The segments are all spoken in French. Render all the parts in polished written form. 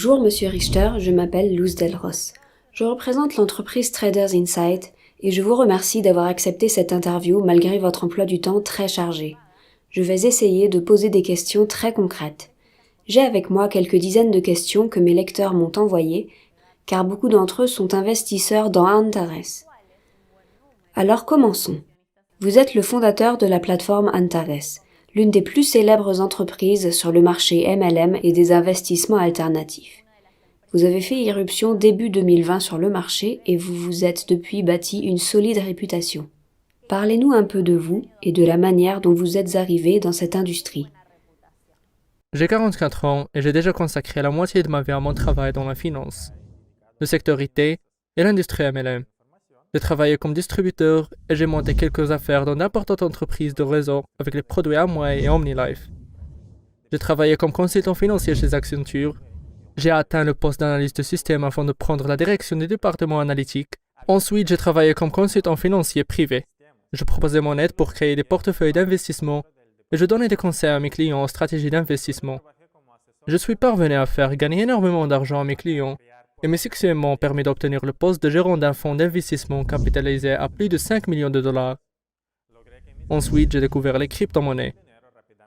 Bonjour Monsieur Richter, je m'appelle Luz Delros. Je représente l'entreprise Traders Insight et je vous remercie d'avoir accepté cette interview malgré votre emploi du temps très chargé. Je vais essayer de poser des questions très concrètes. J'ai avec moi quelques dizaines de questions que mes lecteurs m'ont envoyées, car beaucoup d'entre eux sont investisseurs dans Antares. Alors commençons. Vous êtes le fondateur de la plateforme Antares, l'une des plus célèbres entreprises sur le marché MLM et des investissements alternatifs. Vous avez fait irruption début 2020 sur le marché et vous vous êtes depuis bâti une solide réputation. Parlez-nous un peu de vous et de la manière dont vous êtes arrivé dans cette industrie. J'ai 44 ans et j'ai déjà consacré la moitié de ma vie à mon travail dans la finance, le secteur IT et l'industrie MLM. J'ai travaillé comme distributeur et j'ai monté quelques affaires dans d'importantes entreprises de réseau avec les produits Amway et OmniLife. J'ai travaillé comme consultant financier chez Accenture. J'ai atteint le poste d'analyste de système afin de prendre la direction du département analytique. Ensuite, j'ai travaillé comme consultant financier privé. Je proposais mon aide pour créer des portefeuilles d'investissement et je donnais des conseils à mes clients en stratégie d'investissement. Je suis parvenu à faire gagner énormément d'argent à mes clients et mes succès m'ont permis d'obtenir le poste de gérant d'un fonds d'investissement capitalisé à plus de 5 millions de dollars. Ensuite, j'ai découvert les crypto-monnaies.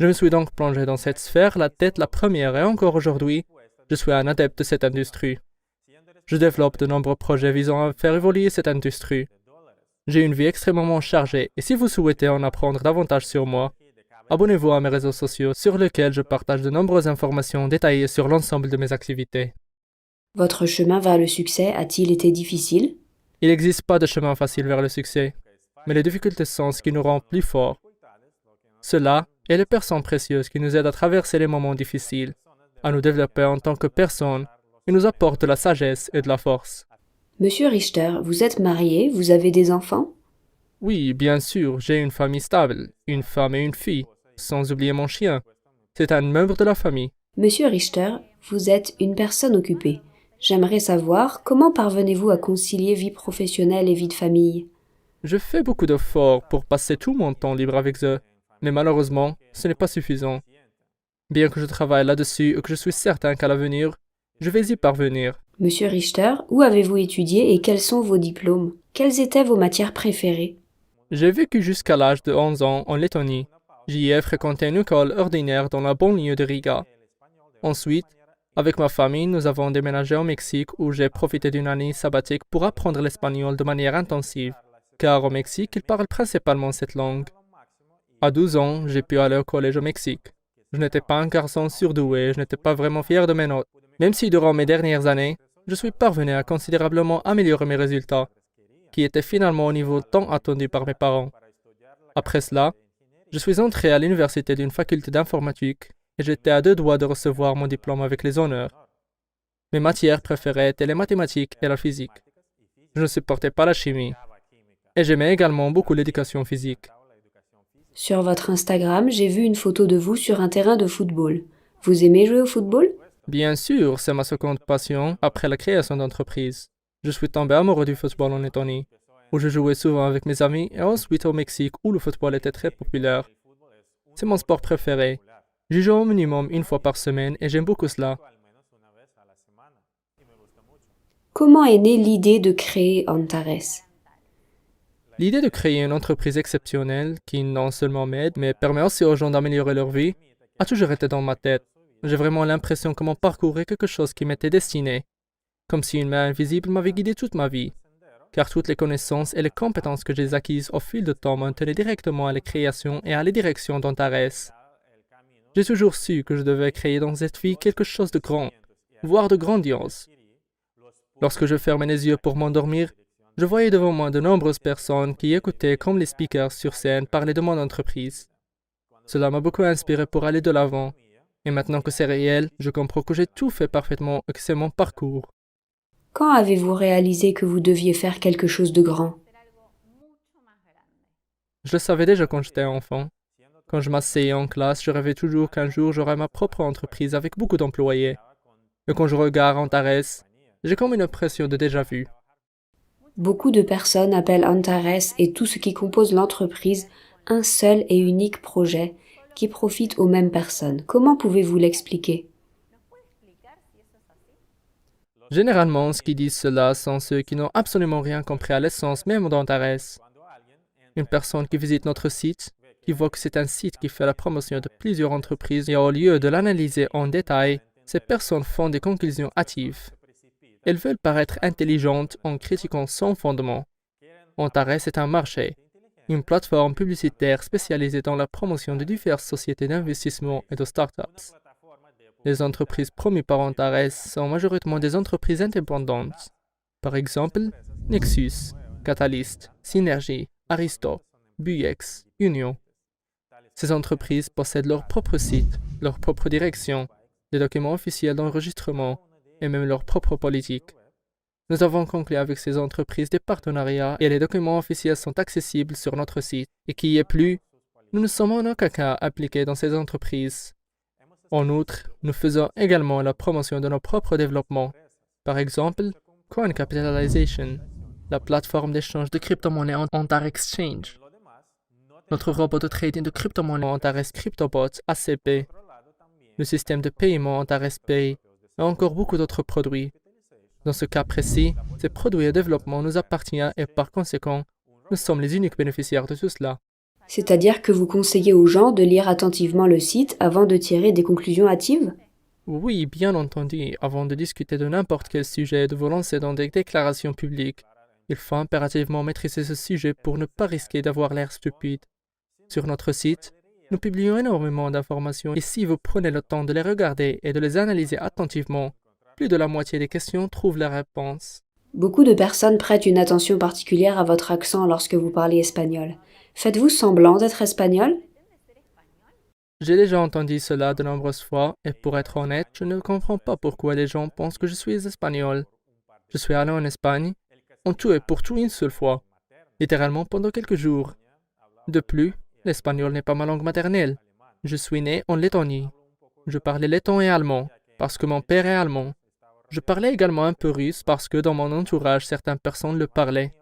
Je me suis donc plongé dans cette sphère la tête la première et encore aujourd'hui, je suis un adepte de cette industrie. Je développe de nombreux projets visant à faire évoluer cette industrie. J'ai une vie extrêmement chargée et si vous souhaitez en apprendre davantage sur moi, abonnez-vous à mes réseaux sociaux sur lesquels je partage de nombreuses informations détaillées sur l'ensemble de mes activités. Votre chemin vers le succès a-t-il été difficile? Il n'existe pas de chemin facile vers le succès, mais les difficultés sont ce qui nous rend plus forts. Cela est les personnes précieuses qui nous aident à traverser les moments difficiles, à nous développer en tant que personnes et nous apportent de la sagesse et de la force. Monsieur Richter, vous êtes marié, vous avez des enfants? Oui, bien sûr, j'ai une famille stable, une femme et une fille, sans oublier mon chien. C'est un membre de la famille. Monsieur Richter, vous êtes une personne occupée. J'aimerais savoir comment parvenez-vous à concilier vie professionnelle et vie de famille? Je fais beaucoup d'efforts pour passer tout mon temps libre avec eux, mais malheureusement, ce n'est pas suffisant. Bien que je travaille là-dessus et que je suis certain qu'à l'avenir, je vais y parvenir. Monsieur Richter, où avez-vous étudié et quels sont vos diplômes? Quelles étaient vos matières préférées? J'ai vécu jusqu'à l'âge de 11 ans en Lettonie. J'y ai fréquenté une école ordinaire dans la banlieue de Riga. Ensuite, avec ma famille, nous avons déménagé au Mexique où j'ai profité d'une année sabbatique pour apprendre l'espagnol de manière intensive, car au Mexique, ils parlent principalement cette langue. À 12 ans, j'ai pu aller au collège au Mexique. Je n'étais pas un garçon surdoué, je n'étais pas vraiment fier de mes notes. Même si durant mes dernières années, je suis parvenu à considérablement améliorer mes résultats, qui étaient finalement au niveau tant attendu par mes parents. Après cela, je suis entré à l'université d'une faculté d'informatique et j'étais à 2 doigts de recevoir mon diplôme avec les honneurs. Mes matières préférées étaient les mathématiques et la physique. Je ne supportais pas la chimie. Et j'aimais également beaucoup l'éducation physique. Sur votre Instagram, j'ai vu une photo de vous sur un terrain de football. Vous aimez jouer au football? Bien sûr, c'est ma seconde passion après la création d'entreprise. Je suis tombé amoureux du football en Lettonie, où je jouais souvent avec mes amis, et ensuite au Mexique, où le football était très populaire. C'est mon sport préféré. J'y joue au minimum une fois par semaine et j'aime beaucoup cela. Comment est née l'idée de créer Antares? L'idée de créer une entreprise exceptionnelle qui non seulement m'aide, mais permet aussi aux gens d'améliorer leur vie, a toujours été dans ma tête. J'ai vraiment l'impression que mon parcours est quelque chose qui m'était destiné, comme si une main invisible m'avait guidé toute ma vie, car toutes les connaissances et les compétences que j'ai acquises au fil du temps m'ont tenu directement à la création et à la direction d'Antares. J'ai toujours su que je devais créer dans cette vie quelque chose de grand, voire de grandiose. Lorsque je fermais les yeux pour m'endormir, je voyais devant moi de nombreuses personnes qui écoutaient comme les speakers sur scène parler de mon entreprise. Cela m'a beaucoup inspiré pour aller de l'avant. Et maintenant que c'est réel, je comprends que j'ai tout fait parfaitement et que c'est mon parcours. Quand avez-vous réalisé que vous deviez faire quelque chose de grand? Je le savais déjà quand j'étais enfant. Quand je m'asseyais en classe, je rêvais toujours qu'un jour j'aurais ma propre entreprise avec beaucoup d'employés. Et quand je regarde Antares, j'ai comme une impression de déjà-vu. Beaucoup de personnes appellent Antares et tout ce qui compose l'entreprise un seul et unique projet qui profite aux mêmes personnes. Comment pouvez-vous l'expliquer? Généralement, ceux qui disent cela sont ceux qui n'ont absolument rien compris à l'essence même d'Antares. Une personne qui visite notre site, qui voit que c'est un site qui fait la promotion de plusieurs entreprises et au lieu de l'analyser en détail, ces personnes font des conclusions hâtives. Elles veulent paraître intelligentes en critiquant sans fondement. Antares est un marché, une plateforme publicitaire spécialisée dans la promotion de diverses sociétés d'investissement et de startups. Les entreprises promues par Antares sont majoritairement des entreprises indépendantes. Par exemple, Nexus, Catalyst, Synergy, Aristo, Buyex, Union. Ces entreprises possèdent leur propre site, leur propre direction, des documents officiels d'enregistrement et même leur propre politique. Nous avons conclu avec ces entreprises des partenariats et les documents officiels sont accessibles sur notre site. Et qui est plus, nous ne sommes en aucun cas appliqués dans ces entreprises. En outre, nous faisons également la promotion de nos propres développements. Par exemple, Coin Capitalization, la plateforme d'échange de crypto-monnaies Antares Exchange. Notre robot de trading de crypto-monnaies Antares CryptoBot ACP, le système de paiement Antares Pay et encore beaucoup d'autres produits. Dans ce cas précis, ces produits et développement nous appartiennent et par conséquent, nous sommes les uniques bénéficiaires de tout cela. C'est-à-dire que vous conseillez aux gens de lire attentivement le site avant de tirer des conclusions hâtives? Oui, bien entendu, avant de discuter de n'importe quel sujet et de vous lancer dans des déclarations publiques, il faut impérativement maîtriser ce sujet pour ne pas risquer d'avoir l'air stupide. Sur notre site, nous publions énormément d'informations et si vous prenez le temps de les regarder et de les analyser attentivement, plus de la moitié des questions trouvent la réponse. Beaucoup de personnes prêtent une attention particulière à votre accent lorsque vous parlez espagnol. Faites-vous semblant d'être espagnol? J'ai déjà entendu cela de nombreuses fois et pour être honnête, je ne comprends pas pourquoi les gens pensent que je suis espagnol. Je suis allé en Espagne, en tout et pour tout une seule fois, littéralement pendant quelques jours. De plus, l'espagnol n'est pas ma langue maternelle. Je suis né en Lettonie. Je parlais letton et allemand, parce que mon père est allemand. Je parlais également un peu russe parce que dans mon entourage, certaines personnes le parlaient.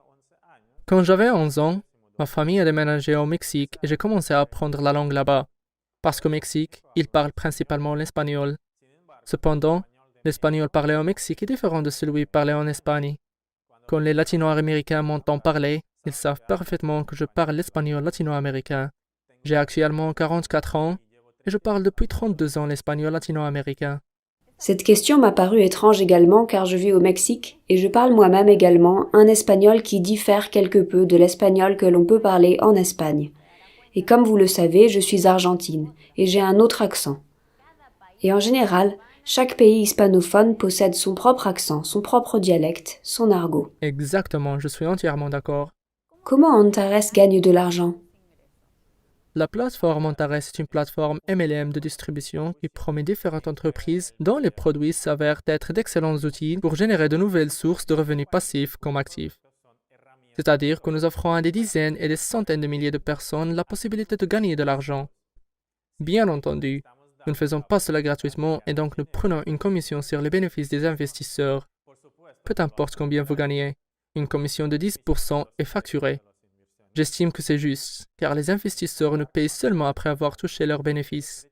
Quand j'avais 11 ans, ma famille a déménagé au Mexique et j'ai commencé à apprendre la langue là-bas. Parce qu'au Mexique, ils parlent principalement l'espagnol. Cependant, l'espagnol parlé au Mexique est différent de celui parlé en Espagne. Quand les latino-américains m'entendent parler, ils savent parfaitement que je parle l'espagnol latino-américain. J'ai actuellement 44 ans et je parle depuis 32 ans l'espagnol latino-américain. Cette question m'a paru étrange également car je vis au Mexique et je parle moi-même également un espagnol qui diffère quelque peu de l'espagnol que l'on peut parler en Espagne. Et comme vous le savez, je suis argentine et j'ai un autre accent. Et en général, chaque pays hispanophone possède son propre accent, son propre dialecte, son argot. Exactement, je suis entièrement d'accord. Comment Antares gagne de l'argent? La plateforme Antares est une plateforme MLM de distribution qui promet différentes entreprises dont les produits s'avèrent être d'excellents outils pour générer de nouvelles sources de revenus passifs comme actifs. C'est-à-dire que nous offrons à des dizaines et des centaines de milliers de personnes la possibilité de gagner de l'argent. Bien entendu, nous ne faisons pas cela gratuitement et donc nous prenons une commission sur les bénéfices des investisseurs. Peu importe combien vous gagnez, une commission de 10% est facturée. J'estime que c'est juste, car les investisseurs nous payent seulement après avoir touché leurs bénéfices.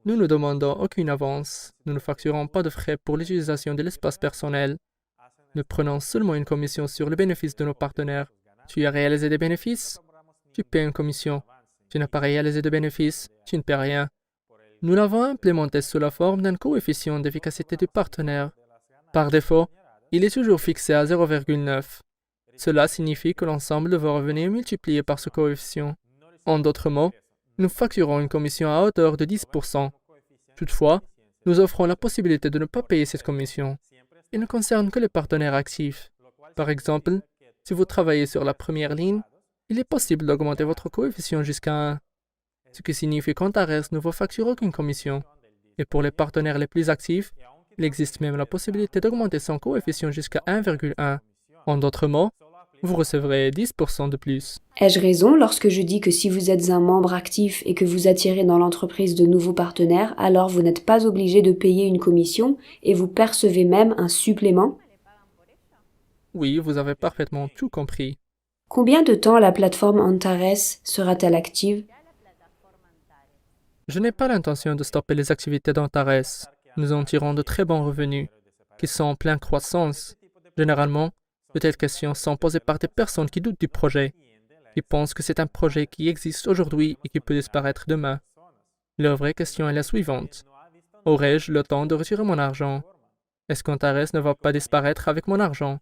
Nous ne demandons aucune avance, nous ne facturons pas de frais pour l'utilisation de l'espace personnel. Nous prenons seulement une commission sur le bénéfice de nos partenaires. Tu as réalisé des bénéfices? Tu paies une commission. Tu n'as pas réalisé de bénéfices? Tu ne paies rien. Nous l'avons implémenté sous la forme d'un coefficient d'efficacité du partenaire. Par défaut, il est toujours fixé à 0,9. Cela signifie que l'ensemble de vos revenus est multiplié par ce coefficient. En d'autres mots, nous facturons une commission à hauteur de 10%. Toutefois, nous offrons la possibilité de ne pas payer cette commission. Il ne concerne que les partenaires actifs. Par exemple, si vous travaillez sur la première ligne, il est possible d'augmenter votre coefficient jusqu'à 1, ce qui signifie qu'Antares ne vous facture aucune commission. Et pour les partenaires les plus actifs, il existe même la possibilité d'augmenter son coefficient jusqu'à 1,1. En d'autres mots, vous recevrez 10% de plus. Ai-je raison lorsque je dis que si vous êtes un membre actif et que vous attirez dans l'entreprise de nouveaux partenaires, alors vous n'êtes pas obligé de payer une commission et vous percevez même un supplément? Oui, vous avez parfaitement tout compris. Combien de temps la plateforme Antares sera-t-elle active? Je n'ai pas l'intention de stopper les activités d'Antares. Nous en tirons de très bons revenus. qui sont en pleine croissance. Généralement, de telles questions sont posées par des personnes qui doutent du projet, qui pensent que c'est un projet qui existe aujourd'hui et qui peut disparaître demain. Leur vraie question est la suivante. Aurais-je le temps de retirer mon argent? Est-ce qu'Antares ne va pas disparaître avec mon argent?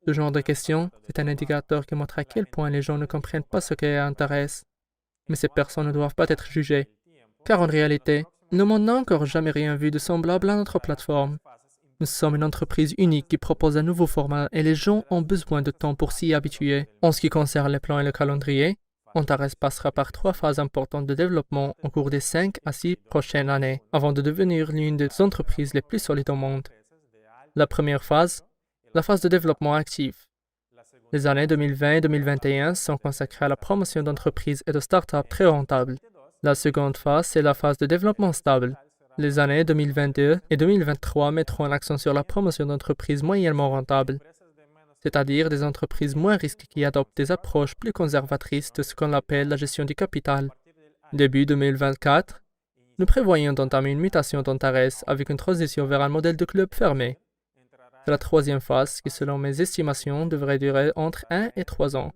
Ce genre de question, c'est un indicateur qui montre à quel point les gens ne comprennent pas ce qu'est Antares. Mais ces personnes ne doivent pas être jugées, car en réalité, le monde n'a encore jamais rien vu de semblable à notre plateforme. Nous sommes une entreprise unique qui propose un nouveau format et les gens ont besoin de temps pour s'y habituer. En ce qui concerne les plans et le calendrier, Antares passera par 3 phases importantes de développement au cours des 5 à 6 prochaines années, avant de devenir l'une des entreprises les plus solides au monde. La première phase, la phase de développement actif. Les années 2020 et 2021 sont consacrées à la promotion d'entreprises et de start-up très rentables. La seconde phase, c'est la phase de développement stable. Les années 2022 et 2023 mettront l'accent sur la promotion d'entreprises moyennement rentables, c'est-à-dire des entreprises moins risquées qui adoptent des approches plus conservatrices de ce qu'on appelle la gestion du capital. Début 2024, nous prévoyons d'entamer une mutation d'Antares avec une transition vers un modèle de club fermé. C'est la troisième phase qui, selon mes estimations, devrait durer entre 1 et 3 ans.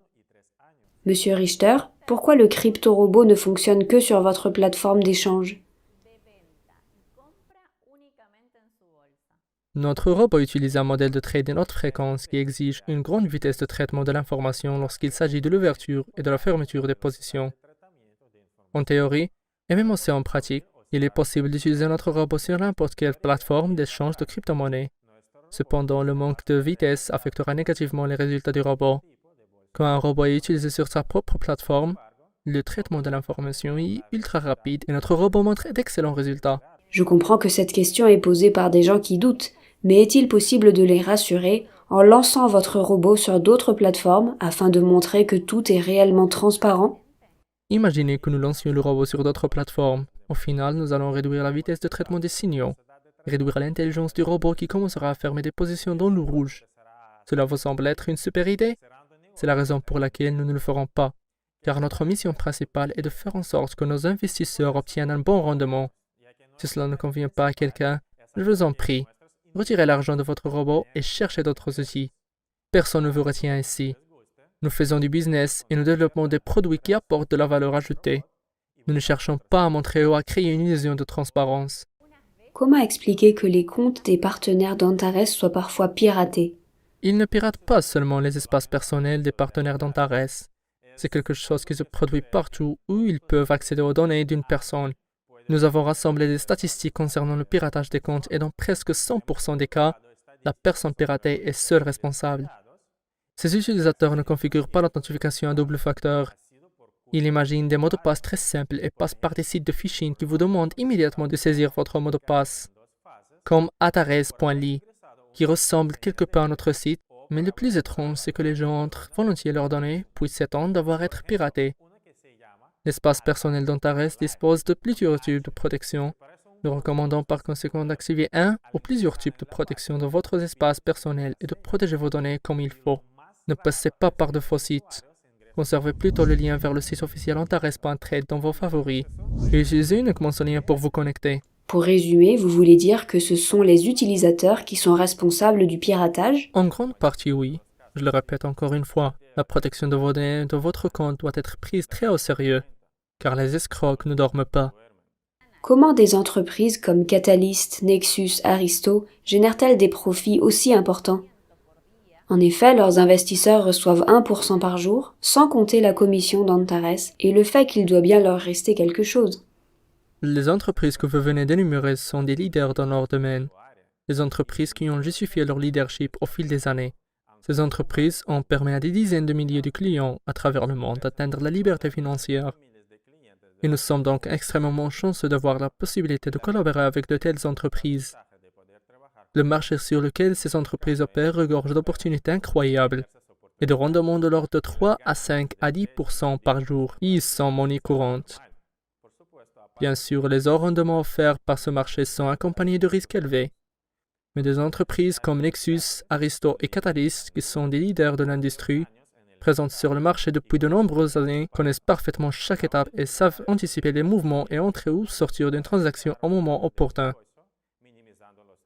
Monsieur Richter, pourquoi le crypto-robot ne fonctionne que sur votre plateforme d'échange? Notre robot utilise un modèle de trading haute fréquence qui exige une grande vitesse de traitement de l'information lorsqu'il s'agit de l'ouverture et de la fermeture des positions. En théorie, et même aussi en pratique, il est possible d'utiliser notre robot sur n'importe quelle plateforme d'échange de crypto-monnaies. Cependant, le manque de vitesse affectera négativement les résultats du robot. Quand un robot est utilisé sur sa propre plateforme, le traitement de l'information est ultra rapide et notre robot montre d'excellents résultats. Je comprends que cette question est posée par des gens qui doutent, mais est-il possible de les rassurer en lançant votre robot sur d'autres plateformes afin de montrer que tout est réellement transparent? Imaginez que nous lancions le robot sur d'autres plateformes. Au final, nous allons réduire la vitesse de traitement des signaux, réduire l'intelligence du robot qui commencera à fermer des positions dans le rouge. Cela vous semble être une super idée? C'est la raison pour laquelle nous ne le ferons pas, car notre mission principale est de faire en sorte que nos investisseurs obtiennent un bon rendement. Si cela ne convient pas à quelqu'un, je vous en prie, retirez l'argent de votre robot et cherchez d'autres outils. Personne ne vous retient ici. Nous faisons du business et nous développons des produits qui apportent de la valeur ajoutée. Nous ne cherchons pas à montrer ou à créer une illusion de transparence. Comment expliquer que les comptes des partenaires d'Antares soient parfois piratés? Ils ne piratent pas seulement les espaces personnels des partenaires d'Antares. C'est quelque chose qui se produit partout où ils peuvent accéder aux données d'une personne. Nous avons rassemblé des statistiques concernant le piratage des comptes et dans presque 100% des cas, la personne piratée est seule responsable. Ces utilisateurs ne configurent pas l'authentification à double facteur. Ils imaginent des mots de passe très simples et passent par des sites de phishing qui vous demandent immédiatement de saisir votre mot de passe, comme atares.ly, qui ressemble quelque peu à notre site, mais le plus étrange, c'est que les gens entrent volontiers leurs données, puis s'étonnent d'avoir été piratés. L'espace personnel d'Antares dispose de plusieurs types de protection. Nous recommandons par conséquent d'activer un ou plusieurs types de protection dans votre espace personnel et de protéger vos données comme il faut. Ne passez pas par de faux sites. Conservez plutôt le lien vers le site officiel antares.trade dans vos favoris et utilisez uniquement ce lien pour vous connecter. Pour résumer, vous voulez dire que ce sont les utilisateurs qui sont responsables du piratage? En grande partie, oui. Je le répète encore une fois, la protection de vos données de votre compte doit être prise très au sérieux, car les escrocs ne dorment pas. Comment des entreprises comme Catalyst, Nexus, Aristo génèrent-elles des profits aussi importants? En effet, leurs investisseurs reçoivent 1% par jour, sans compter la commission d'Antares et le fait qu'il doit bien leur rester quelque chose. Les entreprises que vous venez d'énumérer sont des leaders dans leur domaine, des entreprises qui ont justifié leur leadership au fil des années. Ces entreprises ont permis à des dizaines de milliers de clients à travers le monde d'atteindre la liberté financière. Et nous sommes donc extrêmement chanceux d'avoir la possibilité de collaborer avec de telles entreprises. Le marché sur lequel ces entreprises opèrent regorge d'opportunités incroyables et de rendements de l'ordre de 3 à 5 à 10% par jour. Ils sont monnaie courante. Bien sûr, les hauts rendements offerts par ce marché sont accompagnés de risques élevés. Mais des entreprises comme Nexus, Aristo et Catalyst, qui sont des leaders de l'industrie, présentes sur le marché depuis de nombreuses années, connaissent parfaitement chaque étape et savent anticiper les mouvements et entrer ou sortir d'une transaction au moment opportun.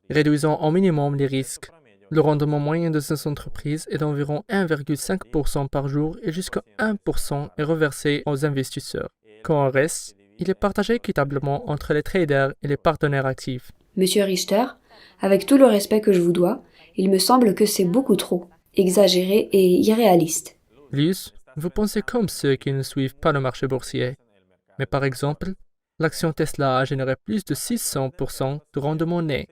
réduisant au minimum les risques. Le rendement moyen de ces entreprises est d'environ 1,5% par jour et jusqu'à 1% est reversé aux investisseurs. Quand on reste, il est partagé équitablement entre les traders et les partenaires actifs. Monsieur Richter, avec tout le respect que je vous dois, il me semble que c'est beaucoup trop, exagéré et irréaliste. Luz, vous pensez comme ceux qui ne suivent pas le marché boursier. Mais par exemple, l'action Tesla a généré plus de 600% de rendement net,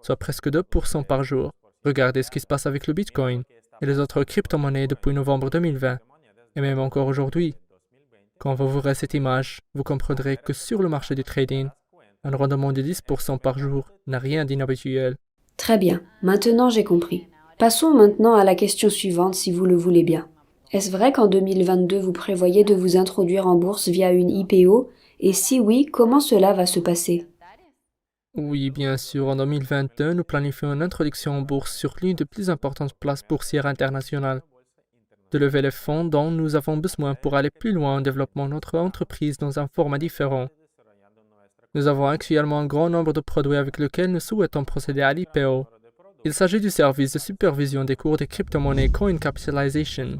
soit presque 2% par jour. Regardez ce qui se passe avec le Bitcoin et les autres crypto-monnaies depuis novembre 2020, et même encore aujourd'hui. Quand vous verrez cette image, vous comprendrez que sur le marché du trading, un rendement de 10% par jour n'a rien d'inhabituel. Très bien, maintenant j'ai compris. Passons maintenant à la question suivante si vous le voulez bien. Est-ce vrai qu'en 2022 vous prévoyez de vous introduire en bourse via une IPO, et si oui, comment cela va se passer? Oui, bien sûr, en 2022, nous planifions une introduction en bourse sur l'une des plus importantes places boursières internationales. De lever les fonds dont nous avons besoin pour aller plus loin en développant notre entreprise dans un format différent. Nous avons actuellement un grand nombre de produits avec lesquels nous souhaitons procéder à l'IPO. Il s'agit du service de supervision des cours des crypto-monnaies Coin Capitalization.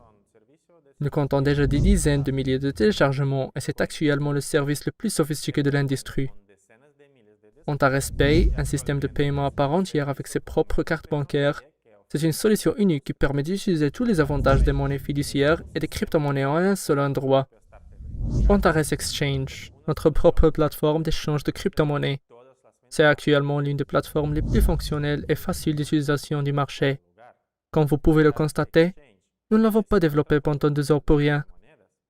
Nous comptons déjà des dizaines de milliers de téléchargements et c'est actuellement le service le plus sophistiqué de l'industrie. Antares Pay, un système de paiement à part entière avec ses propres cartes bancaires, c'est une solution unique qui permet d'utiliser tous les avantages des monnaies fiduciaires et des crypto-monnaies en un seul endroit. Antares Exchange, notre propre plateforme d'échange de crypto-monnaies. C'est actuellement l'une des plateformes les plus fonctionnelles et faciles d'utilisation du marché. Comme vous pouvez le constater, nous ne l'avons pas développé pendant 2 heures pour rien.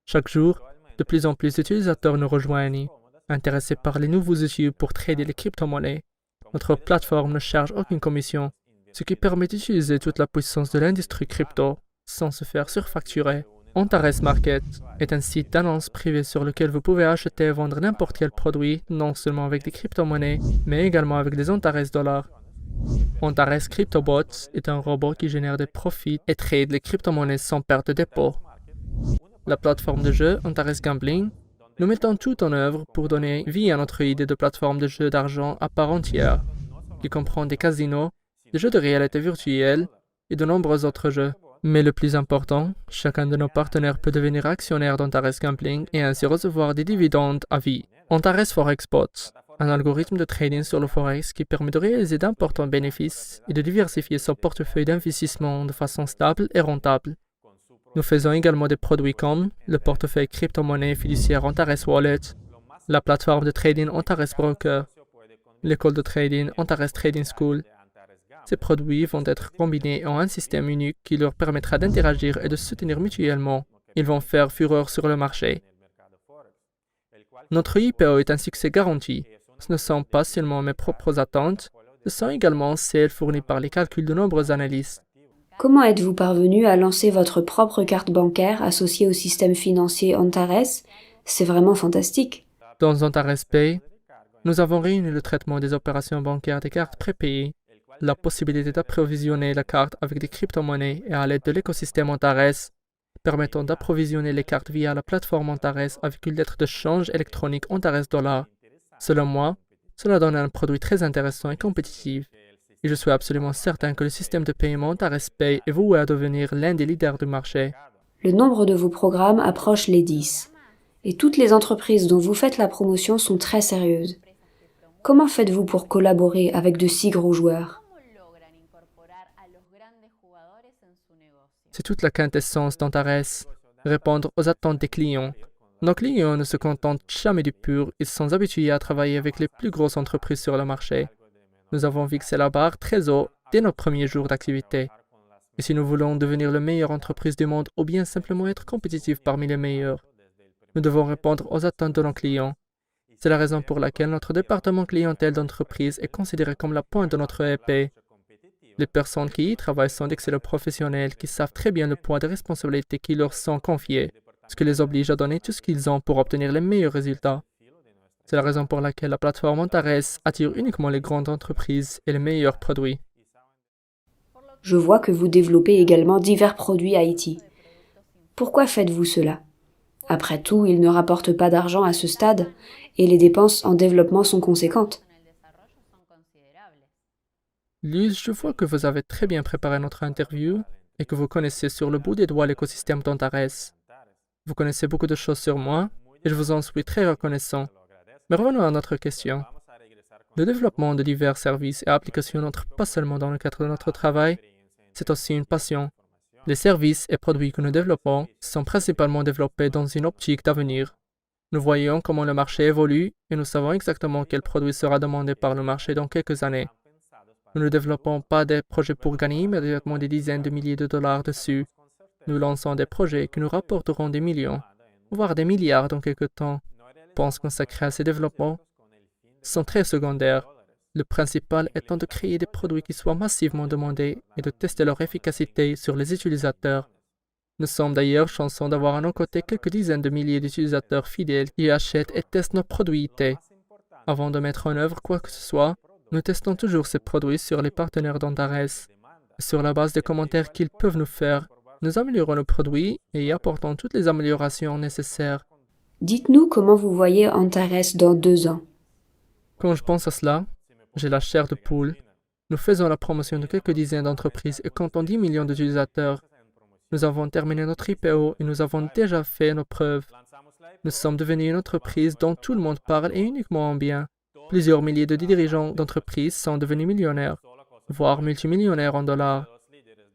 Chaque jour, de plus en plus d'utilisateurs nous rejoignent, intéressés par les nouveaux outils pour trader les crypto-monnaies. Notre plateforme ne charge aucune commission, ce qui permet d'utiliser toute la puissance de l'industrie crypto sans se faire surfacturer. Antares Market est un site d'annonces privées sur lequel vous pouvez acheter et vendre n'importe quel produit, non seulement avec des crypto-monnaies, mais également avec des Antares dollars. Antares CryptoBots est un robot qui génère des profits et trade les crypto-monnaies sans perte de dépôt. La plateforme de jeu Antares Gambling, nous mettons tout en œuvre pour donner vie à notre idée de plateforme de jeu d'argent à part entière, qui comprend des casinos, des jeux de réalité virtuelle et de nombreux autres jeux. Mais le plus important, chacun de nos partenaires peut devenir actionnaire d'Antares Gambling et ainsi recevoir des dividendes à vie. Antares Forex Bots, un algorithme de trading sur le Forex qui permet de réaliser d'importants bénéfices et de diversifier son portefeuille d'investissement de façon stable et rentable. Nous faisons également des produits comme le portefeuille crypto-monnaie fiduciaire Antares Wallet, la plateforme de trading Antares Broker, l'école de trading Antares Trading School. Ces produits vont être combinés en un système unique qui leur permettra d'interagir et de se soutenir mutuellement. Ils vont faire fureur sur le marché. Notre IPO est un succès garanti. Ce ne sont pas seulement mes propres attentes, ce sont également celles fournies par les calculs de nombreux analystes. Comment êtes-vous parvenu à lancer votre propre carte bancaire associée au système financier Antares? C'est vraiment fantastique. Dans Antares Pay, nous avons réuni le traitement des opérations bancaires des cartes prépayées, la possibilité d'approvisionner la carte avec des crypto-monnaies et à l'aide de l'écosystème Antares, permettant d'approvisionner les cartes via la plateforme Antares avec une lettre de change électronique Antares Dollar. Selon moi, cela donne un produit très intéressant et compétitif. Et je suis absolument certain que le système de paiement Antares Pay est voué à devenir l'un des leaders du marché. Le nombre de vos programmes approche les 10. Et toutes les entreprises dont vous faites la promotion sont très sérieuses. Comment faites-vous pour collaborer avec de si gros joueurs? C'est toute la quintessence d'Antares, répondre aux attentes des clients. Nos clients ne se contentent jamais du pur, ils sont habitués à travailler avec les plus grosses entreprises sur le marché. Nous avons fixé la barre très haut dès nos premiers jours d'activité. Et si nous voulons devenir la meilleure entreprise du monde ou bien simplement être compétitifs parmi les meilleurs, nous devons répondre aux attentes de nos clients. C'est la raison pour laquelle notre département clientèle d'entreprise est considéré comme la pointe de notre épée. Les personnes qui y travaillent sont d'excellents professionnels qui savent très bien le poids des responsabilités qui leur sont confiées, ce qui les oblige à donner tout ce qu'ils ont pour obtenir les meilleurs résultats. C'est la raison pour laquelle la plateforme Antares attire uniquement les grandes entreprises et les meilleurs produits. Je vois que vous développez également divers produits IT. Pourquoi faites-vous cela? Après tout, ils ne rapportent pas d'argent à ce stade et les dépenses en développement sont conséquentes. Luz, je vois que vous avez très bien préparé notre interview et que vous connaissez sur le bout des doigts l'écosystème d'Antares. Vous connaissez beaucoup de choses sur moi et je vous en suis très reconnaissant. Mais revenons à notre question. Le développement de divers services et applications n'entre pas seulement dans le cadre de notre travail, c'est aussi une passion. Les services et produits que nous développons sont principalement développés dans une optique d'avenir. Nous voyons comment le marché évolue et nous savons exactement quel produit sera demandé par le marché dans quelques années. Nous ne développons pas des projets pour gagner immédiatement des dizaines de milliers de dollars dessus. Nous lançons des projets qui nous rapporteront des millions, voire des milliards dans quelques temps. Les dépenses consacrées à ces développements sont très secondaires. Le principal étant de créer des produits qui soient massivement demandés et de tester leur efficacité sur les utilisateurs. Nous sommes d'ailleurs chanceux d'avoir à nos côtés quelques dizaines de milliers d'utilisateurs fidèles qui achètent et testent nos produits IT. Avant de mettre en œuvre quoi que ce soit, nous testons toujours ces produits sur les partenaires d'Antares. Sur la base des commentaires qu'ils peuvent nous faire, nous améliorons le produit et y apportons toutes les améliorations nécessaires. Dites-nous comment vous voyez Antares dans 2 ans. Quand je pense à cela, j'ai la chair de poule. Nous faisons la promotion de quelques dizaines d'entreprises et comptons 10 millions d'utilisateurs. Nous avons terminé notre IPO et nous avons déjà fait nos preuves. Nous sommes devenus une entreprise dont tout le monde parle et uniquement en bien. Plusieurs milliers de dirigeants d'entreprises sont devenus millionnaires, voire multimillionnaires en dollars.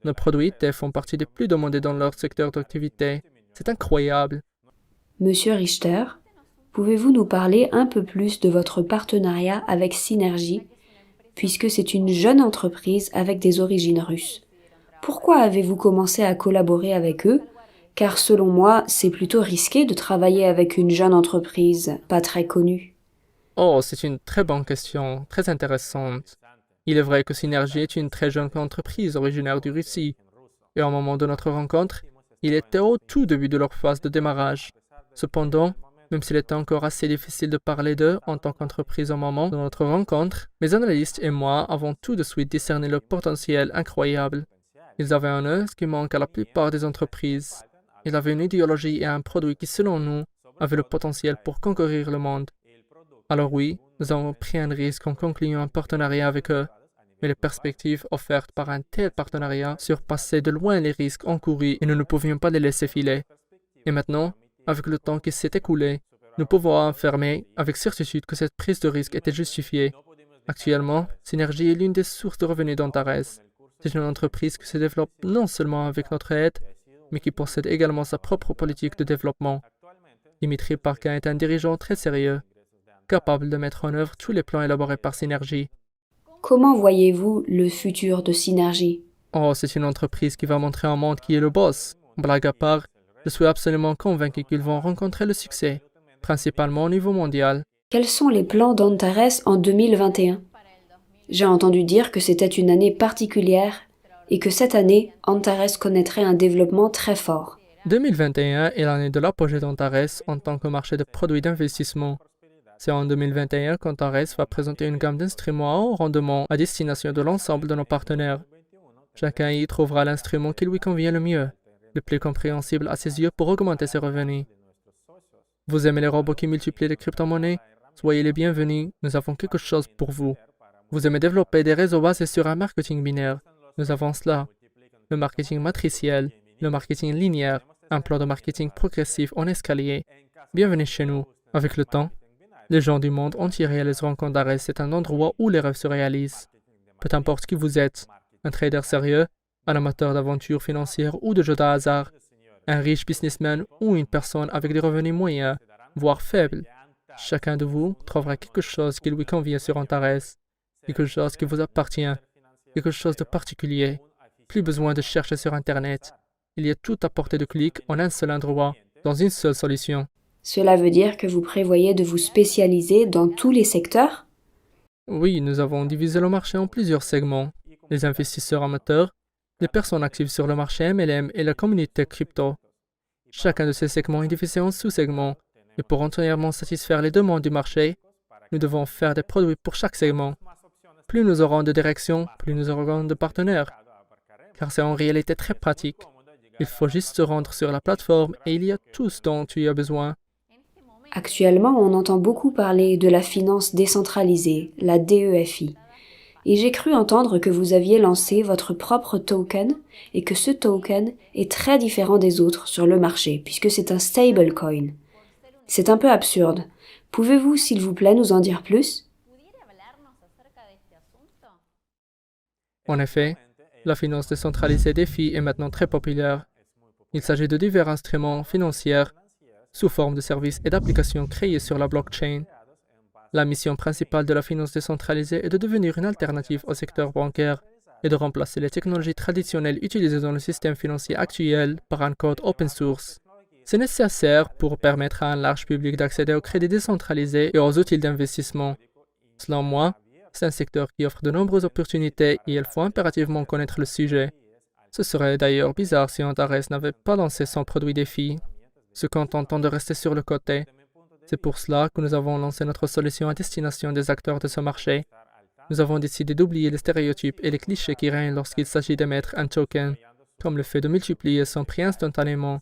Nos produits IT font partie des plus demandés dans leur secteur d'activité. C'est incroyable. Monsieur Richter, pouvez-vous nous parler un peu plus de votre partenariat avec Synergy, puisque c'est une jeune entreprise avec des origines russes? Pourquoi avez-vous commencé à collaborer avec eux? Car selon moi, c'est plutôt risqué de travailler avec une jeune entreprise pas très connue. Oh, c'est une très bonne question, très intéressante. Il est vrai que Synergy est une très jeune entreprise originaire de Russie. Et au moment de notre rencontre, il était au tout début de leur phase de démarrage. Cependant, même s'il était encore assez difficile de parler d'eux en tant qu'entreprise au moment de notre rencontre, mes analystes et moi avons tout de suite discerné le potentiel incroyable. Ils avaient en eux ce qui manque à la plupart des entreprises. Ils avaient une idéologie et un produit qui, selon nous, avaient le potentiel pour conquérir le monde. Alors oui, nous avons pris un risque en concluant un partenariat avec eux, mais les perspectives offertes par un tel partenariat surpassaient de loin les risques encourus et nous ne pouvions pas les laisser filer. Et maintenant, avec le temps qui s'est écoulé, nous pouvons affirmer avec certitude que cette prise de risque était justifiée. Actuellement, Synergy est l'une des sources de revenus d'Antares. C'est une entreprise qui se développe non seulement avec notre aide, mais qui possède également sa propre politique de développement. Dimitri Parkin est un dirigeant très sérieux, capable de mettre en œuvre tous les plans élaborés par Synergy. Comment voyez-vous le futur de Synergy? Oh, c'est une entreprise qui va montrer au monde qui est le boss. Blague à part, je suis absolument convaincu qu'ils vont rencontrer le succès, principalement au niveau mondial. Quels sont les plans d'Antares en 2021? J'ai entendu dire que c'était une année particulière et que cette année, Antares connaîtrait un développement très fort. 2021 est l'année de l'apogée d'Antares en tant que marché de produits d'investissement. C'est en 2021 qu'Antares va présenter une gamme d'instruments à haut rendement à destination de l'ensemble de nos partenaires. Chacun y trouvera l'instrument qui lui convient le mieux, le plus compréhensible à ses yeux pour augmenter ses revenus. Vous aimez les robots qui multiplient les crypto-monnaies? Soyez les bienvenus, nous avons quelque chose pour vous. Vous aimez développer des réseaux basés sur un marketing binaire? Nous avons cela. Le marketing matriciel, le marketing linéaire, un plan de marketing progressif en escalier. Bienvenue chez nous. Avec le temps, les gens du monde entier réaliseront qu'Antares est un endroit où les rêves se réalisent. Peu importe qui vous êtes, un trader sérieux, un amateur d'aventures financières ou de jeux de hasard, un riche businessman ou une personne avec des revenus moyens, voire faibles, chacun de vous trouvera quelque chose qui lui convient sur Antares, quelque chose qui vous appartient, quelque chose de particulier. Plus besoin de chercher sur Internet. Il y a tout à portée de clic en un seul endroit, dans une seule solution. Cela veut dire que vous prévoyez de vous spécialiser dans tous les secteurs? Oui, nous avons divisé le marché en plusieurs segments. Les investisseurs amateurs, les personnes actives sur le marché MLM et la communauté crypto. Chacun de ces segments est divisé en sous-segments, et pour entièrement satisfaire les demandes du marché, nous devons faire des produits pour chaque segment. Plus nous aurons de directions, plus nous aurons de partenaires, car c'est en réalité très pratique. Il faut juste se rendre sur la plateforme et il y a tout ce dont tu as besoin. Actuellement, on entend beaucoup parler de la finance décentralisée, la DEFI. et j'ai cru entendre que vous aviez lancé votre propre token et que ce token est très différent des autres sur le marché puisque c'est un stablecoin. C'est un peu absurde. Pouvez-vous, s'il vous plaît, nous en dire plus? En effet, la finance décentralisée DeFi est maintenant très populaire. Il s'agit de divers instruments financiers sous forme de services et d'applications créés sur la blockchain. La mission principale de la finance décentralisée est de devenir une alternative au secteur bancaire et de remplacer les technologies traditionnelles utilisées dans le système financier actuel par un code open source. C'est nécessaire pour permettre à un large public d'accéder au crédit décentralisé et aux outils d'investissement. Selon moi, c'est un secteur qui offre de nombreuses opportunités et il faut impérativement connaître le sujet. Ce serait d'ailleurs bizarre si Antares n'avait pas lancé son produit DeFi, se contentant de rester sur le côté. C'est pour cela que nous avons lancé notre solution à destination des acteurs de ce marché. Nous avons décidé d'oublier les stéréotypes et les clichés qui règnent lorsqu'il s'agit d'émettre un token, comme le fait de multiplier son prix instantanément.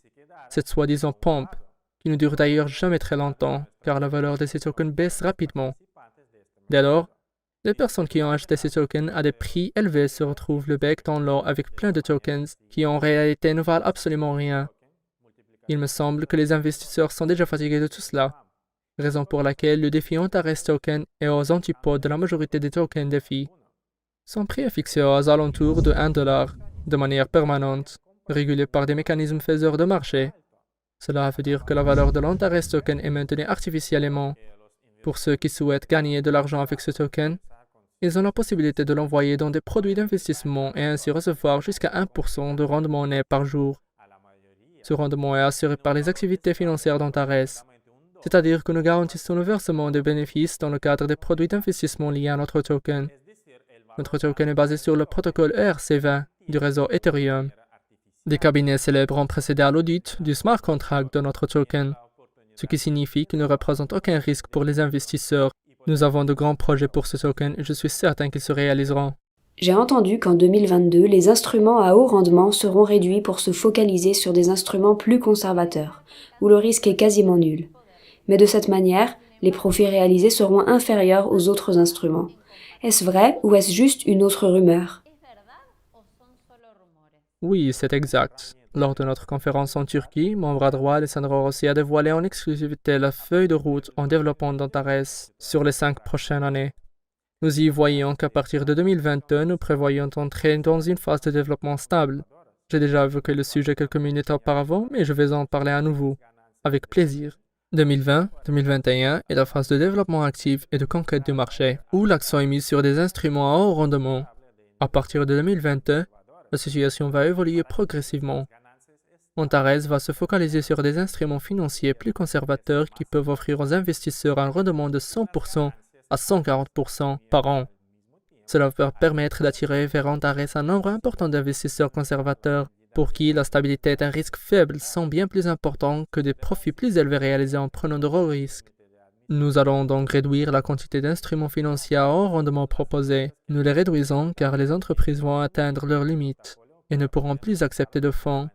Cette soi-disant pompe, qui ne dure d'ailleurs jamais très longtemps, car la valeur de ces tokens baisse rapidement. Dès lors, les personnes qui ont acheté ces tokens à des prix élevés se retrouvent le bec dans l'eau avec plein de tokens qui en réalité ne valent absolument rien. Il me semble que les investisseurs sont déjà fatigués de tout cela, raison pour laquelle le défi Antares Token est aux antipodes de la majorité des tokens DeFi. Son prix est fixé aux alentours de 1 dollar, de manière permanente, régulé par des mécanismes faiseurs de marché. Cela veut dire que la valeur de l'Antares Token est maintenue artificiellement. Pour ceux qui souhaitent gagner de l'argent avec ce token, ils ont la possibilité de l'envoyer dans des produits d'investissement et ainsi recevoir jusqu'à 1% de rendement net par jour. Ce rendement est assuré par les activités financières d'Antares, c'est-à-dire que nous garantissons le versement des bénéfices dans le cadre des produits d'investissement liés à notre token. Notre token est basé sur le protocole ERC20 du réseau Ethereum. Des cabinets célèbres ont procédé à l'audit du smart contract de notre token, ce qui signifie qu'il ne représente aucun risque pour les investisseurs. Nous avons de grands projets pour ce token et je suis certain qu'ils se réaliseront. J'ai entendu qu'en 2022, les instruments à haut rendement seront réduits pour se focaliser sur des instruments plus conservateurs, où le risque est quasiment nul. Mais de cette manière, les profits réalisés seront inférieurs aux autres instruments. Est-ce vrai ou est-ce juste une autre rumeur? Oui, c'est exact. Lors de notre conférence en Turquie, mon bras droit Alessandro Rossi a dévoilé en exclusivité la feuille de route en développement d'Antares sur les 5 prochaines années. Nous y voyons qu'à partir de 2022, nous prévoyons entrer dans une phase de développement stable. J'ai déjà évoqué le sujet quelques minutes auparavant, mais je vais en parler à nouveau, avec plaisir. 2020-2021 est la phase de développement actif et de conquête du marché, où l'accent est mis sur des instruments à haut rendement. À partir de 2022, la situation va évoluer progressivement. Antares va se focaliser sur des instruments financiers plus conservateurs qui peuvent offrir aux investisseurs un rendement de 100% à 140% par an. Cela va permettre d'attirer vers Antares un nombre important d'investisseurs conservateurs pour qui la stabilité est un risque faible sont bien plus important que des profits plus élevés réalisés en prenant de gros risques. Nous allons donc réduire la quantité d'instruments financiers à haut rendement proposés. Nous les réduisons car les entreprises vont atteindre leurs limites et ne pourront plus accepter de fonds.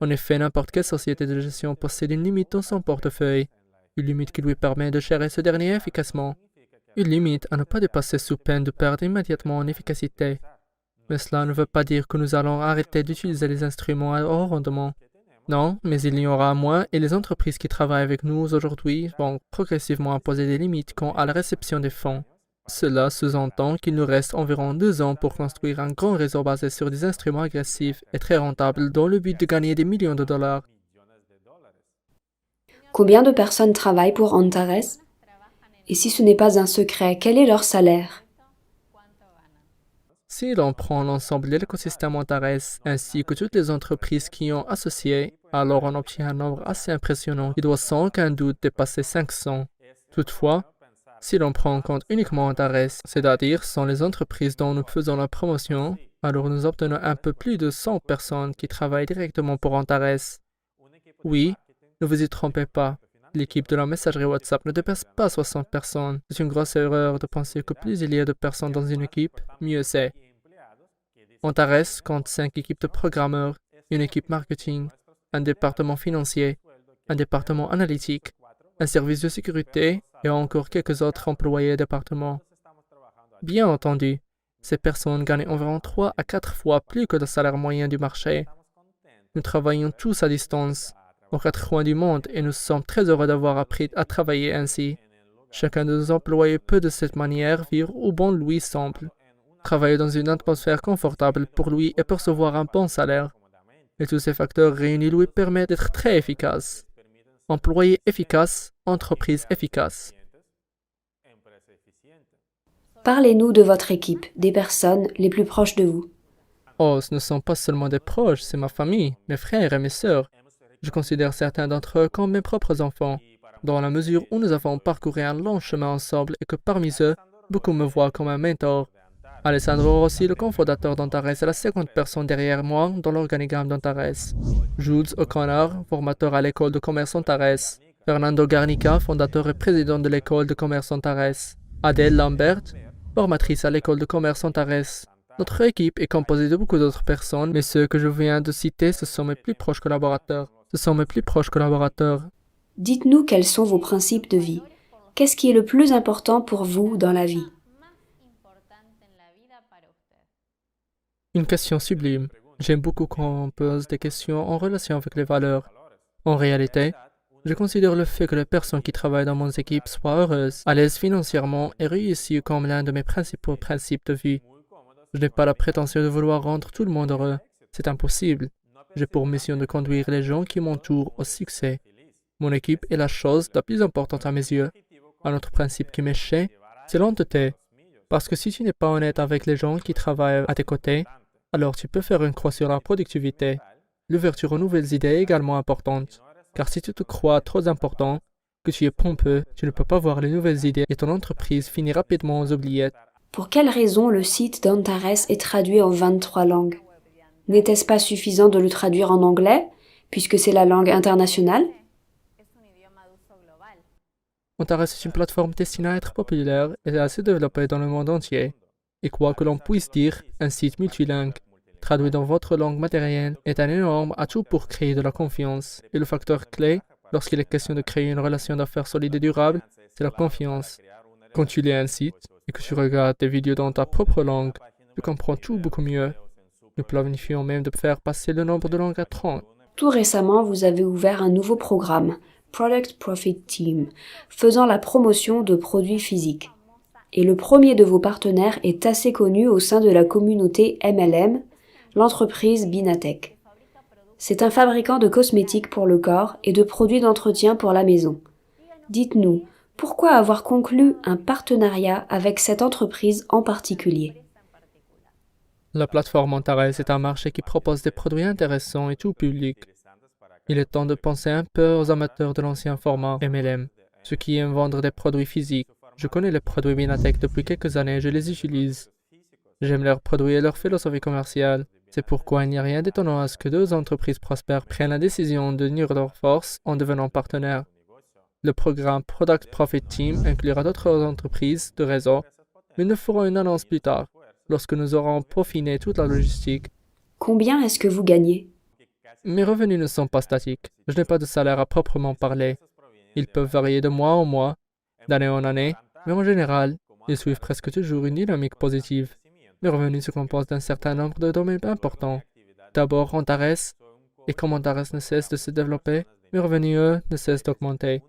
En effet, n'importe quelle société de gestion possède une limite dans son portefeuille, une limite qui lui permet de gérer ce dernier efficacement, une limite à ne pas dépasser sous peine de perdre immédiatement en efficacité. Mais cela ne veut pas dire que nous allons arrêter d'utiliser les instruments à haut rendement. Non, mais il y en aura moins et les entreprises qui travaillent avec nous aujourd'hui vont progressivement imposer des limites quant à la réception des fonds. Cela sous-entend qu'il nous reste environ 2 ans pour construire un grand réseau basé sur des instruments agressifs et très rentables dans le but de gagner des millions de dollars. Combien de personnes travaillent pour Antares? Et si ce n'est pas un secret, quel est leur salaire? Si l'on prend l'ensemble de l'écosystème Antares ainsi que toutes les entreprises qui y ont associé, alors on obtient un nombre assez impressionnant qui doit sans aucun doute dépasser 500. Toutefois, si l'on prend en compte uniquement Antares, c'est-à-dire sans les entreprises dont nous faisons la promotion, alors nous obtenons un peu plus de 100 personnes qui travaillent directement pour Antares. Oui, ne vous y trompez pas. L'équipe de la messagerie WhatsApp ne dépasse pas 60 personnes. C'est une grosse erreur de penser que plus il y a de personnes dans une équipe, mieux c'est. Antares compte 5 équipes de programmeurs, une équipe marketing, un département financier, un département analytique, un service de sécurité et encore quelques autres employés départements. Bien entendu, Ces personnes gagnent environ 3 à 4 fois plus que le salaire moyen du marché. Nous travaillons tous à distance, aux 4 coins du monde, et nous sommes très heureux d'avoir appris à travailler ainsi. Chacun de nos employés peut de cette manière vivre où bon lui semble, travailler dans une atmosphère confortable pour lui et percevoir un bon salaire. Et tous ces facteurs réunis lui permettent d'être très efficace. Employé efficace, entreprise efficace. Parlez-nous de votre équipe, des personnes les plus proches de vous. Oh, ce ne sont pas seulement des proches, c'est ma famille, mes frères et mes sœurs. Je considère certains d'entre eux comme mes propres enfants, dans la mesure où nous avons parcouru un long chemin ensemble et que parmi eux, beaucoup me voient comme un mentor. Alessandro Rossi, le cofondateur d'Antares, est la seconde personne derrière moi dans l'organigramme d'Antares. Jules O'Connor, formateur à l'école de commerce Antares. Fernando Garnica, fondateur et président de l'école de commerce Antares. Adèle Lambert, formatrice à l'école de commerce Antares. Notre équipe est composée de beaucoup d'autres personnes, mais ceux que je viens de citer, ce sont mes plus proches collaborateurs. Dites-nous quels sont vos principes de vie. Qu'est-ce qui est le plus important pour vous dans la vie? Une question sublime. J'aime beaucoup quand on pose des questions en relation avec les valeurs. En réalité, je considère le fait que les personnes qui travaillent dans mon équipe soient heureuses, à l'aise financièrement et réussies comme l'un de mes principaux principes de vie. Je n'ai pas la prétention de vouloir rendre tout le monde heureux. C'est impossible. J'ai pour mission de conduire les gens qui m'entourent au succès. Mon équipe est la chose la plus importante à mes yeux. Un autre principe qui m'est cher, c'est l'honnêteté. Parce que si tu n'es pas honnête avec les gens qui travaillent à tes côtés, alors tu peux faire une croix sur la productivité. L'ouverture aux nouvelles idées est également importante. Car si tu te crois trop important, que tu es pompeux, tu ne peux pas voir les nouvelles idées et ton entreprise finit rapidement aux oubliettes. Pour quelle raison le site d'Antares est traduit en 23 langues? N'était-ce pas suffisant de le traduire en anglais, puisque c'est la langue internationale? Antares est une plateforme destinée à être populaire et à se développer dans le monde entier. Et quoi que l'on puisse dire, un site multilingue, traduit dans votre langue matérielle, est un énorme atout pour créer de la confiance. Et le facteur clé, lorsqu'il est question de créer une relation d'affaires solide et durable, c'est la confiance. Quand tu lis un site et que tu regardes des vidéos dans ta propre langue, tu comprends tout beaucoup mieux. Nous planifions même de faire passer le nombre de langues à 30. Tout récemment, vous avez ouvert un nouveau programme, Product Profit Team, faisant la promotion de produits physiques. Et le premier de vos partenaires est assez connu au sein de la communauté MLM, l'entreprise Binatech. C'est un fabricant de cosmétiques pour le corps et de produits d'entretien pour la maison. Dites-nous, pourquoi avoir conclu un partenariat avec cette entreprise en particulier? La plateforme Antares est un marché qui propose des produits intéressants et tout public. Il est temps de penser un peu aux amateurs de l'ancien format MLM, ceux qui aiment vendre des produits physiques. Je connais les produits Binatech depuis quelques années et je les utilise. J'aime leurs produits et leur philosophie commerciale. C'est pourquoi il n'y a rien d'étonnant à ce que deux entreprises prospères prennent la décision de unir leurs forces en devenant partenaires. Le programme Product Profit Team inclura d'autres entreprises de réseau, mais nous ferons une annonce plus tard, lorsque nous aurons peaufiné toute la logistique. Combien est-ce que vous gagnez? Mes revenus ne sont pas statiques. Je n'ai pas de salaire à proprement parler. Ils peuvent varier de mois en mois, d'année en année, mais en général, ils suivent presque toujours une dynamique positive. Mes revenus se composent d'un certain nombre de domaines importants. D'abord, Antares, et comme Antares ne cesse de se développer, mes revenus, eux, ne cessent d'augmenter.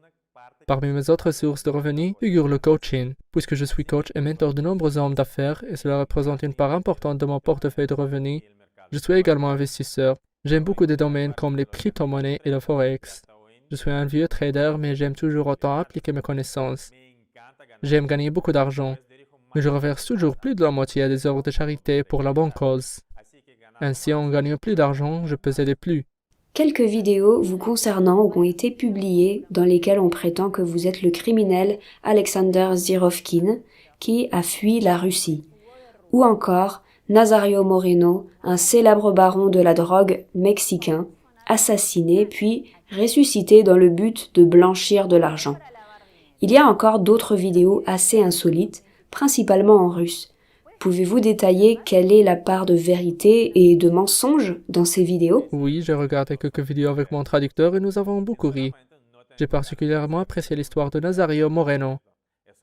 Parmi mes autres sources de revenus figure le coaching, puisque je suis coach et mentor de nombreux hommes d'affaires et cela représente une part importante de mon portefeuille de revenus. Je suis également investisseur. J'aime beaucoup des domaines comme les crypto-monnaies et le forex. Je suis un vieux trader, mais j'aime toujours autant appliquer mes connaissances. J'aime gagner beaucoup d'argent, mais je reverse toujours plus de la moitié à des œuvres de charité pour la bonne cause. Ainsi, en gagnant plus d'argent, je peux aider plus. Quelques vidéos vous concernant ont été publiées dans lesquelles on prétend que vous êtes le criminel Alexander Zirovkin qui a fui la Russie. Ou encore Nazario Moreno, un célèbre baron de la drogue mexicain, assassiné puis ressuscité dans le but de blanchir de l'argent. Il y a encore d'autres vidéos assez insolites, principalement en russe. Pouvez-vous détailler quelle est la part de vérité et de mensonge dans ces vidéos? Oui, j'ai regardé quelques vidéos avec mon traducteur et nous avons beaucoup ri. J'ai particulièrement apprécié l'histoire de Nazario Moreno.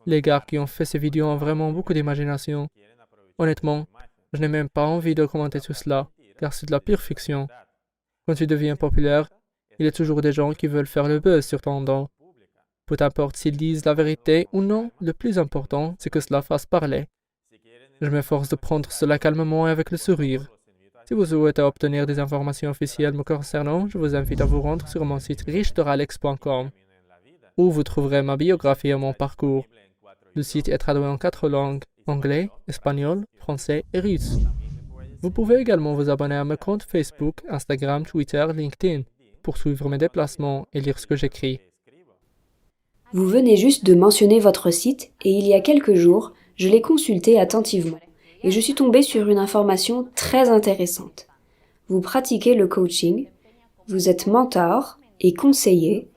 Les gars qui ont fait ces vidéos ont vraiment beaucoup d'imagination. Honnêtement, je n'ai même pas envie de commenter tout cela, car c'est de la pure fiction. Quand tu deviens populaire, il y a toujours des gens qui veulent faire le buzz sur ton dos. Peu importe s'ils disent la vérité ou non, le plus important, c'est que cela fasse parler. Je m'efforce de prendre cela calmement et avec le sourire. Si vous souhaitez obtenir des informations officielles me concernant, je vous invite à vous rendre sur mon site richteralex.com, où vous trouverez ma biographie et mon parcours. Le site est traduit en 4 langues, anglais, espagnol, français et russe. Vous pouvez également vous abonner à mes comptes Facebook, Instagram, Twitter, LinkedIn, pour suivre mes déplacements et lire ce que j'écris. Vous venez juste de mentionner votre site et il y a quelques jours, je l'ai consulté attentivement et je suis tombée sur une information très intéressante. Vous pratiquez le coaching, vous êtes mentor et conseiller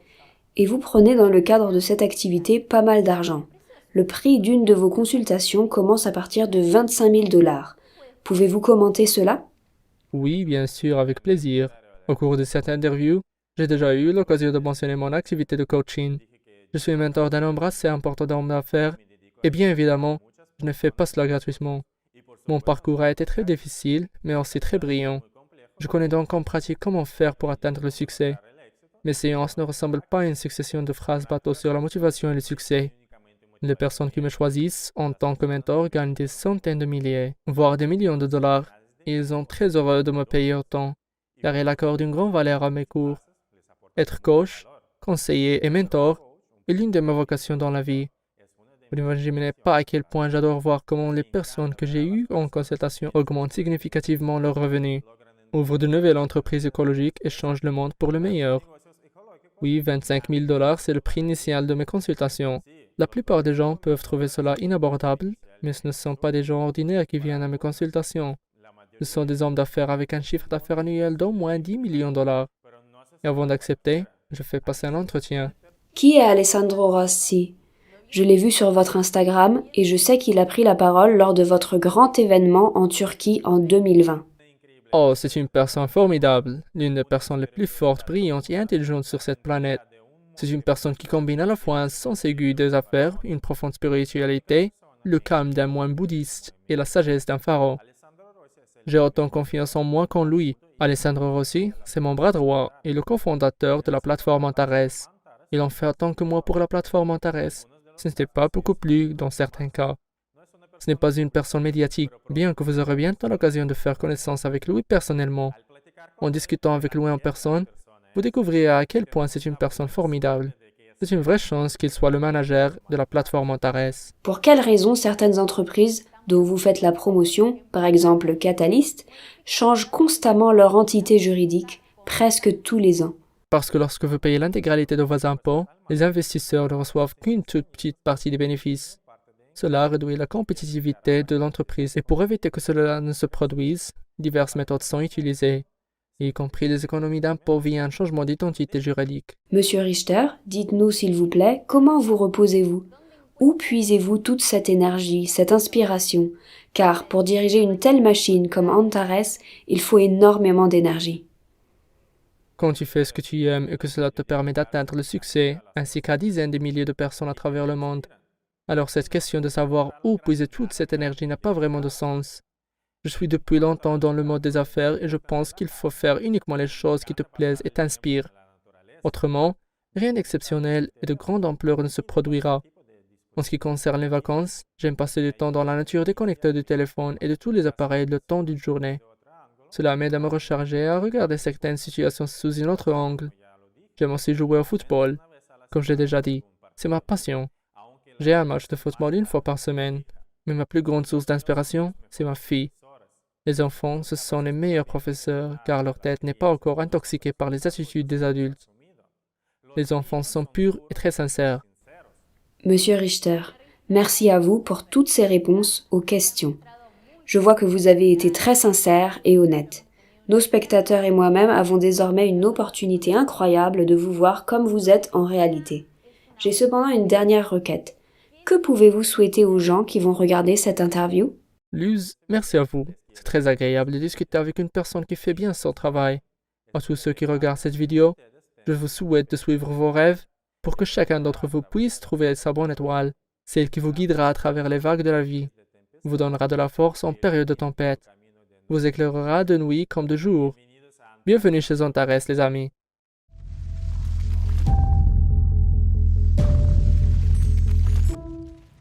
et vous prenez dans le cadre de cette activité pas mal d'argent. Le prix d'une de vos consultations commence à partir de 25 000 $. Pouvez-vous commenter cela? Oui, bien sûr, avec plaisir. Au cours de cette interview, j'ai déjà eu l'occasion de mentionner mon activité de coaching. Je suis mentor d'un nombre assez important d'hommes d'affaires et bien évidemment, je ne fais pas cela gratuitement. Mon parcours a été très difficile, mais aussi très brillant. Je connais donc en pratique comment faire pour atteindre le succès. Mes séances ne ressemblent pas à une succession de phrases bateau sur la motivation et le succès. Les personnes qui me choisissent en tant que mentor gagnent des centaines de milliers, voire des millions de dollars, et ils sont très heureux de me payer autant, car ils accordent une grande valeur à mes cours. Être coach, conseiller et mentor est l'une de mes vocations dans la vie. Vous n'imaginez pas à quel point j'adore voir comment les personnes que j'ai eues en consultation augmentent significativement leurs revenus, ouvrent de nouvelles entreprises écologiques et changent le monde pour le meilleur. Oui, 25 000 $, c'est le prix initial de mes consultations. La plupart des gens peuvent trouver cela inabordable, mais ce ne sont pas des gens ordinaires qui viennent à mes consultations. Ce sont des hommes d'affaires avec un chiffre d'affaires annuel d'au moins 10 millions de $. Et avant d'accepter, je fais passer un entretien. Qui est Alessandro Rossi? Je l'ai vu sur votre Instagram et je sais qu'il a pris la parole lors de votre grand événement en Turquie en 2020. Oh, c'est une personne formidable, l'une des personnes les plus fortes, brillantes et intelligentes sur cette planète. C'est une personne qui combine à la fois un sens aigu des affaires, une profonde spiritualité, le calme d'un moine bouddhiste et la sagesse d'un pharaon. J'ai autant confiance en moi qu'en lui. Alessandro Rossi, c'est mon bras droit et le cofondateur de la plateforme Antares. Il en fait autant que moi pour la plateforme Antares. Ce n'était pas beaucoup plus dans certains cas. Ce n'est pas une personne médiatique, bien que vous aurez bientôt l'occasion de faire connaissance avec lui personnellement. En discutant avec lui en personne, vous découvrirez à quel point c'est une personne formidable. C'est une vraie chance qu'il soit le manager de la plateforme Antares. Pour quelles raisons certaines entreprises dont vous faites la promotion, par exemple Catalyst, changent constamment leur entité juridique, presque tous les ans? Parce que lorsque vous payez l'intégralité de vos impôts, les investisseurs ne reçoivent qu'une toute petite partie des bénéfices. Cela réduit la compétitivité de l'entreprise et pour éviter que cela ne se produise, diverses méthodes sont utilisées, y compris les économies d'impôts via un changement d'identité juridique. Monsieur Richter, dites-nous s'il vous plaît, comment vous reposez-vous? Où puisez-vous toute cette énergie, cette inspiration? Car pour diriger une telle machine comme Antares, il faut énormément d'énergie. Quand tu fais ce que tu aimes et que cela te permet d'atteindre le succès, ainsi qu'à dizaines de milliers de personnes à travers le monde, alors cette question de savoir où puiser toute cette énergie n'a pas vraiment de sens. Je suis depuis longtemps dans le monde des affaires et je pense qu'il faut faire uniquement les choses qui te plaisent et t'inspirent. Autrement, rien d'exceptionnel et de grande ampleur ne se produira. En ce qui concerne les vacances, j'aime passer du temps dans la nature déconnectée du téléphone et de tous les appareils le temps d'une journée. Cela m'aide à me recharger et à regarder certaines situations sous un autre angle. J'aime aussi jouer au football. Comme j'ai déjà dit, c'est ma passion. J'ai un match de football une fois par semaine, mais ma plus grande source d'inspiration, c'est ma fille. Les enfants, ce sont les meilleurs professeurs, car leur tête n'est pas encore intoxiquée par les attitudes des adultes. Les enfants sont purs et très sincères. Monsieur Richter, merci à vous pour toutes ces réponses aux questions. Je vois que vous avez été très sincère et honnête. Nos spectateurs et moi-même avons désormais une opportunité incroyable de vous voir comme vous êtes en réalité. J'ai cependant une dernière requête. Que pouvez-vous souhaiter aux gens qui vont regarder cette interview? Luz, merci à vous. C'est très agréable de discuter avec une personne qui fait bien son travail. À tous ceux qui regardent cette vidéo, je vous souhaite de suivre vos rêves pour que chacun d'entre vous puisse trouver sa bonne étoile, celle qui vous guidera à travers les vagues de la vie. vous donnera de la force en période de tempête, vous éclairera de nuit comme de jour. Bienvenue chez Antares, les amis.